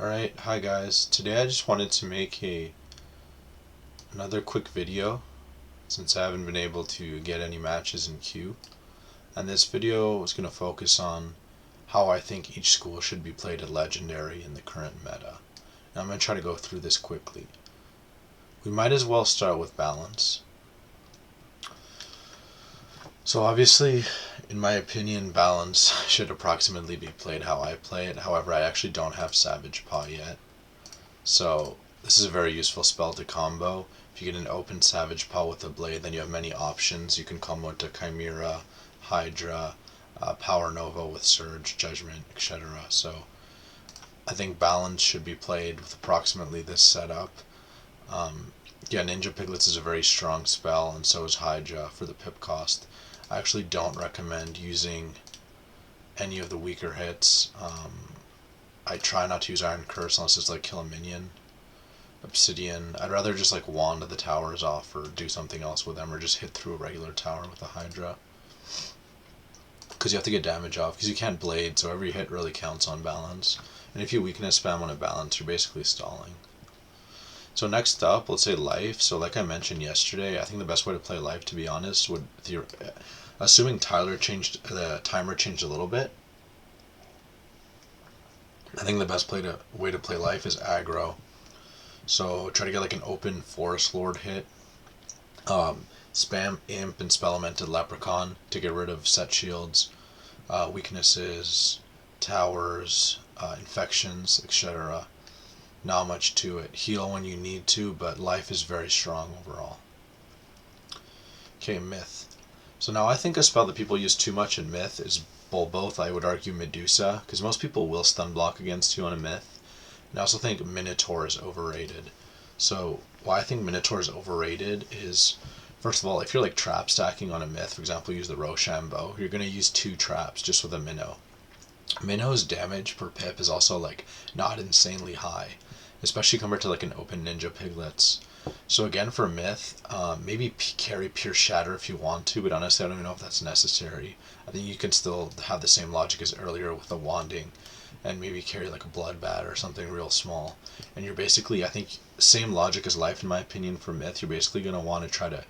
Alright, hi guys. Today I just wanted to make another quick video since I haven't been able to get any matches in queue. And this video is going to focus on how I think each school should be played at Legendary in the current meta. And I'm going to try to go through this quickly. We might as well start with balance. So obviously, in my opinion, balance should approximately be played how I play it. However, I actually don't have Savage Paw yet. So this is a very useful spell to combo. If you get an open Savage Paw with a Blade, then you have many options. You can combo into Chimera, Hydra, Power Nova with Surge, Judgment, etc. So I think balance should be played with approximately this setup. Yeah, Ninja Piglets is a very strong spell, and so is Hydra for the pip cost. I actually don't recommend using any of the weaker hits. I try not to use Iron Curse unless it's like kill a minion. Obsidian, I'd rather just like wand the towers off or do something else with them, or just hit through a regular tower with a Hydra. Because you have to get damage off, because you can't blade, so every hit really counts on balance. And if you weakness spam on a balance, you're basically stalling. So next up, let's say life. So like I mentioned yesterday, I think the best way to play life, to be honest, would assuming the timer changed a little bit. I think the best way to play life is aggro. So try to get like an open Forest Lord hit. Spam Imp and Spellamented Leprechaun to get rid of set shields, weaknesses, towers, infections, etc. Not much to it. Heal when you need to, but life is very strong overall. Okay, Myth. So now I think a spell that people use too much in Myth is both, I would argue, Medusa, because most people will stun block against you on a Myth. And I also think Minotaur is overrated. So why I think Minotaur is overrated is, first of all, if you're like trap stacking on a Myth, for example, use the Rochambeau, you're going to use 2 traps just with a Minnow. Minnow's damage per pip is also like not insanely high, especially compared to like an open Ninja Piglets. So again, for Myth, maybe carry Pure Shatter if you want to, but honestly I don't even know if that's necessary. I think you can still have the same logic as earlier with the wanding, and maybe carry like a Bloodbat or something real small. And you're basically, I think, same logic as life in my opinion for Myth, you're basically going to want to try to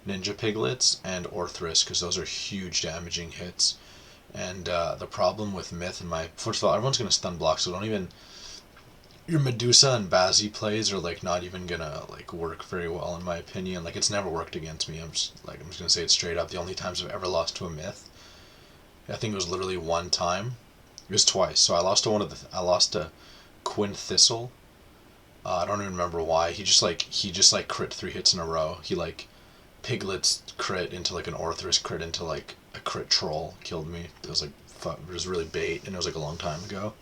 Ninja Piglets and Orthrus, because those are huge damaging hits. And the problem with Myth, first of all, everyone's going to stun block, so don't even, your Medusa and Bazzi plays are like not even gonna like work very well in my opinion. Like it's never worked against me. I'm just gonna say it straight up. The only times I've ever lost to a Myth, I think it was literally one time. It was twice. So I lost to Quinn Thistle. I don't even remember why. He just crit 3 hits in a row. He like Piglets crit into like an Orthrus crit into like a crit troll, killed me. It was really bait, and it was like a long time ago.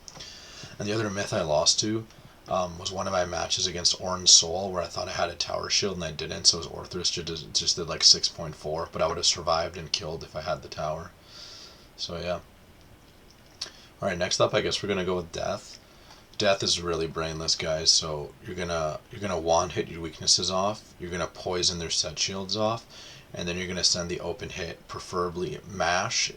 And the other Myth I lost to was one of my matches against Orange Soul, where I thought I had a tower shield and I didn't, so his Orthrus just did like 6.4, but I would have survived and killed if I had the tower. So yeah. Alright, next up I guess we're gonna go with Death. Death is really brainless, guys, so you're gonna wand hit your weaknesses off, you're gonna poison their set shields off, and then you're gonna send the open hit, preferably mash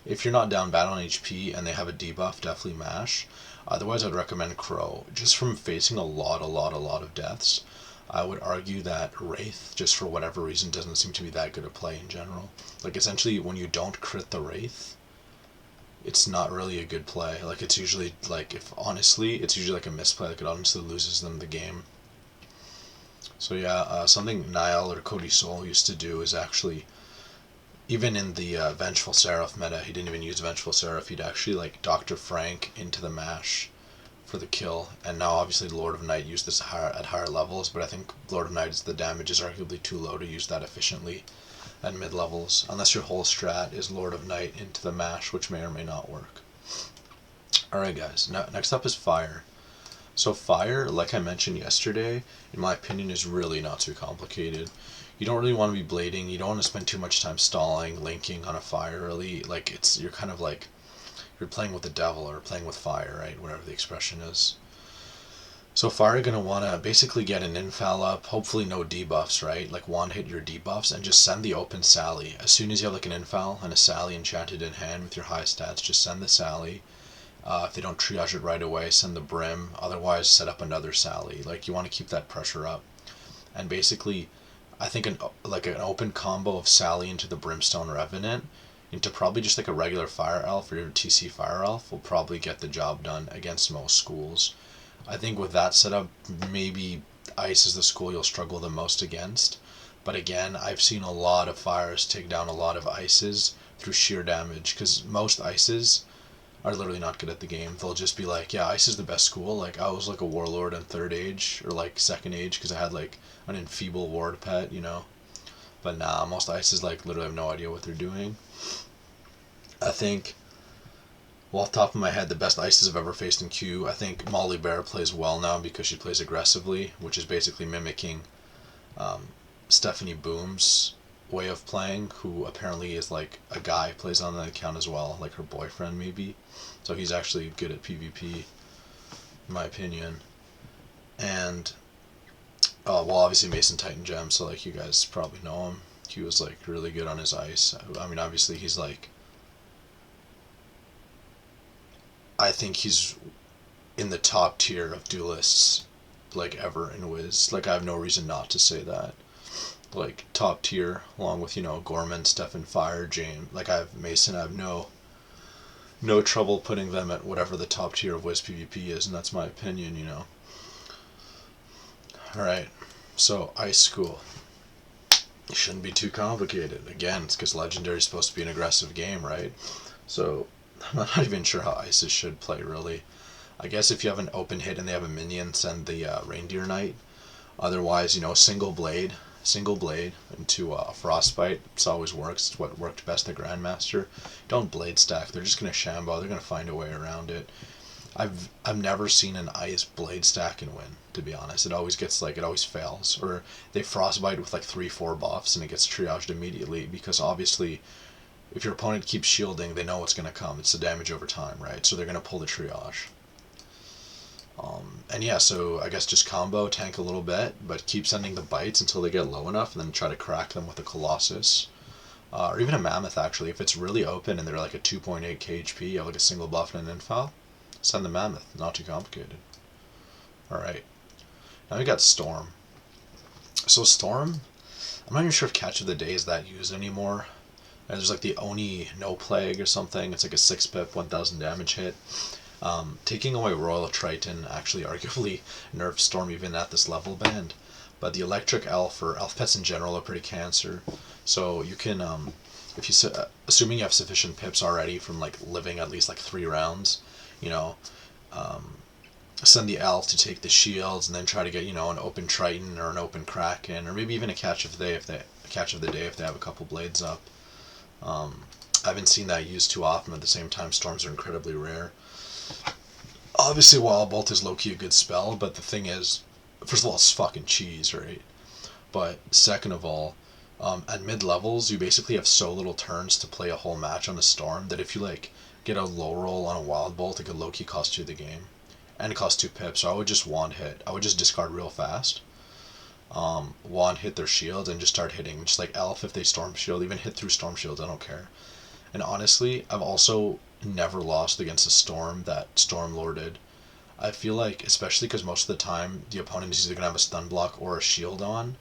if you're not down bad on HP and they have a debuff, definitely mash. Otherwise, I'd recommend Crow. Just from facing a lot of deaths, I would argue that Wraith, just for whatever reason, doesn't seem to be that good a play in general. Like, essentially, when you don't crit the Wraith, it's not really a good play. Like, it's usually, like, it's usually like a misplay. Like, it honestly loses them the game. So yeah, something Niall or Cody Soul used to do is actually, even in the Vengeful Seraph meta, he didn't even use Vengeful Seraph. He'd actually like Dr. Frank into the mash for the kill. And now obviously Lord of Night used this at higher levels, but I think Lord of Night, the damage is arguably too low to use that efficiently at mid levels, unless your whole strat is Lord of Night into the mash, which may or may not work. Alright guys, next up is Fire. So Fire, like I mentioned yesterday, in my opinion is really not too complicated. You don't really want to be blading, you don't want to spend too much time stalling, linking on a Fire really. Like you're kind of like, you're playing with the devil or playing with fire, right? Whatever the expression is. So Fire, you're going to want to basically get an infal up, hopefully no debuffs, right? Like wand hit your debuffs and just send the open Sally. As soon as you have like an infal and a Sally enchanted in hand with your high stats, just send the Sally. If they don't triage it right away, send the brim. Otherwise, set up another Sally. Like, you want to keep that pressure up. And basically, I think an open combo of Sally into the Brimstone Revenant into probably just like a regular Fire Elf or even TC Fire Elf will probably get the job done against most schools. I think with that setup, maybe Ice is the school you'll struggle the most against. But again, I've seen a lot of Fires take down a lot of Ices through sheer damage, because most Ices are literally not good at the game. They'll just be like, yeah, Ice is the best school. Like, I was like a Warlord in 3rd Age, or like 2nd Age, because I had like an Enfeeble Ward pet, you know? But nah, most Ices like literally have no idea what they're doing. I think, well, off the top of my head, the best Ices I've ever faced in Q, I think Molly Bear plays well now because she plays aggressively, which is basically mimicking Stephanie Boom's way of playing, who apparently is like a guy, plays on that account as well, like her boyfriend maybe. So he's actually good at PvP, in my opinion. And well, obviously Mason Titan Gem, so like you guys probably know him. He was like really good on his ice. I mean, obviously he's like, I think he's in the top tier of duelists like ever in Wiz. Like, I have no reason not to say that. Like, top tier, along with, you know, Gorman, Stefan Fire, James. Like, I have Mason. I have no trouble putting them at whatever the top tier of Wiz PvP is, and that's my opinion, you know. Alright, so Ice School. It shouldn't be too complicated. Again, it's because Legendary is supposed to be an aggressive game, right? So, I'm not even sure how Ices should play, really. I guess if you have an open hit and they have a minion, send the Reindeer Knight. Otherwise, you know, single blade into Frostbite. It always works. It's what worked best at Grandmaster. Don't blade stack. They're just gonna Shambo. They're gonna find a way around it. I've never seen an Ice blade stack and win, to be honest. It always gets like, it always fails. Or they Frostbite with like 3-4 buffs and it gets triaged immediately, because obviously if your opponent keeps shielding, they know what's gonna come. It's the damage over time, right? So they're gonna pull the triage. And yeah, so I guess just combo, tank a little bit, but keep sending the bites until they get low enough, and then try to crack them with a Colossus. Or even a Mammoth, actually. If it's really open and they're like a 2.8 KHP, you have like a single buff and an infile, send the Mammoth. Not too complicated. Alright. Now we got Storm. So Storm, I'm not even sure if Catch of the Day is that used anymore. There's like the Oni No Plague or something. It's like a 6-pip, 1000 damage hit. Taking away Royal Triton actually arguably nerfs Storm even at this level band. But the Electric Elf, or Elf pets in general, are pretty cancer. So you can, if you assuming you have sufficient pips already from like living at least like 3 rounds, you know, send the Elf to take the shields, and then try to get, you know, an open Triton or an open Kraken, or maybe even a Catch of the Day if they have a couple blades up. I haven't seen that used too often. At the same time, Storms are incredibly rare. Obviously, Wild Bolt is low-key a good spell, but the thing is, first of all, it's fucking cheese, right? But second of all, at mid-levels, you basically have so little turns to play a whole match on a Storm that if you, like, get a low roll on a Wild Bolt, it could low-key cost you the game. And it costs 2 pips, so I would just wand hit. I would just discard real fast. Wand hit their shield and just start hitting. Just like Elf, if they Storm Shield, even hit through Storm Shields, I don't care. And honestly, I've also never lost against a Storm that Storm Lorded. I feel like, especially because most of the time the opponent is either going to have a stun block or a shield on,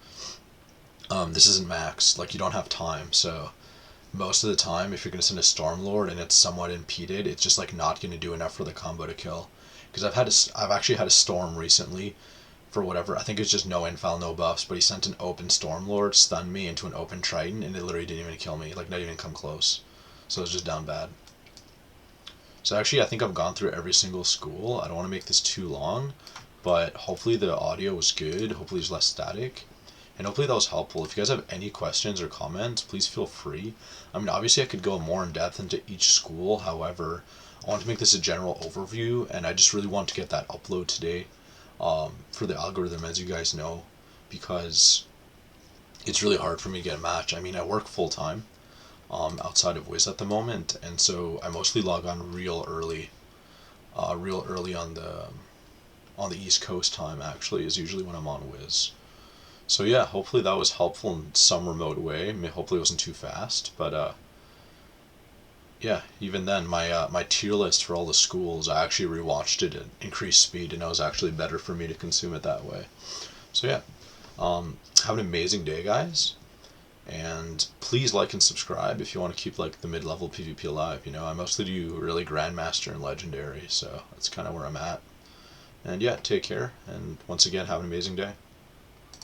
this isn't max, like you don't have time, so most of the time if you're going to send a Storm Lord and it's somewhat impeded, it's just like not going to do enough for the combo to kill. Because I've actually had a Storm recently, for whatever, I think it's just no infile, no buffs, but he sent an open Storm Lord, stunned me into an open Triton, and it literally didn't even kill me, like not even come close. So it was just down bad. So actually, I think I've gone through every single school. I don't want to make this too long, but hopefully the audio was good. Hopefully it's less static, and hopefully that was helpful. If you guys have any questions or comments, please feel free. I mean, obviously I could go more in depth into each school. However, I want to make this a general overview, and I just really want to get that upload today for the algorithm, as you guys know, because it's really hard for me to get a match. I mean, I work full time outside of Wiz at the moment, and so I mostly log on real early on the East Coast time. Actually, is usually when I'm on Wiz. So yeah, hopefully that was helpful in some remote way. I mean, hopefully it wasn't too fast, but yeah, even then, my tier list for all the schools, I actually rewatched it at increased speed, and it was actually better for me to consume it that way. So yeah, have an amazing day, guys, and please like and subscribe if you want to keep like the mid-level PvP alive. I mostly do really Grandmaster and Legendary, so that's kind of where I'm at. And yeah, take care, and once again, have an amazing day.